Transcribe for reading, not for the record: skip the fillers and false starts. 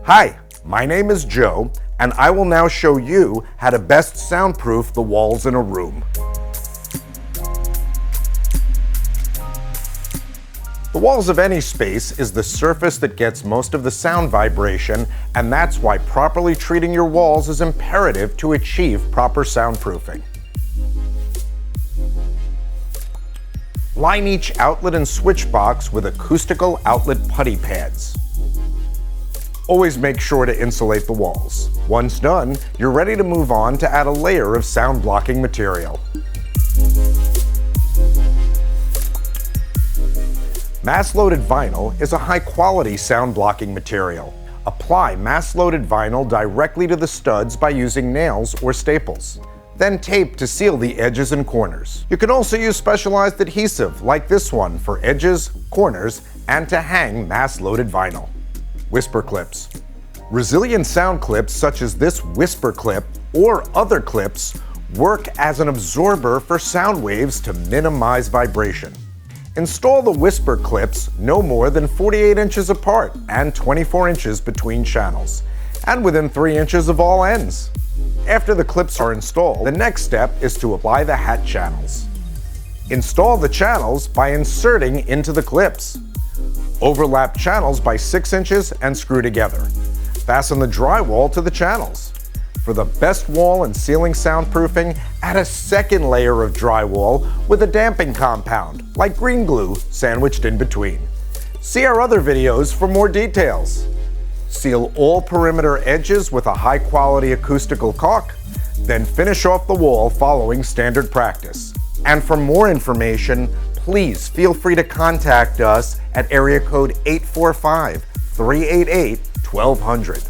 Hi, my name is Joe, and I will now show you how to best soundproof the walls in a room. The walls of any space is the surface that gets most of the sound vibration, and that's why properly treating your walls is imperative to achieve proper soundproofing. Line each outlet and switch box with acoustical outlet putty pads. Always make sure to insulate the walls. Once done, you're ready to move on to add a layer of sound blocking material. Mass-loaded vinyl is a high-quality sound blocking material. Apply mass-loaded vinyl directly to the studs by using nails or staples. Then tape to seal the edges and corners. You can also use specialized adhesive like this one for edges, corners, and to hang mass-loaded vinyl. Whisper clips. Resilient sound clips such as this whisper clip or other clips work as an absorber for sound waves to minimize vibration. Install the whisper clips no more than 48 inches apart and 24 inches between channels, and within 3 inches of all ends. After the clips are installed, the next step is to apply the hat channels. Install the channels by inserting into the clips. Overlap channels by 6 inches and screw together. Fasten the drywall to the channels. For the best wall and ceiling soundproofing, add a second layer of drywall with a damping compound, like green glue, sandwiched in between. See our other videos for more details. Seal all perimeter edges with a high-quality acoustical caulk, then finish off the wall following standard practice. And for more information, please feel free to contact us at area code 845-388-1200.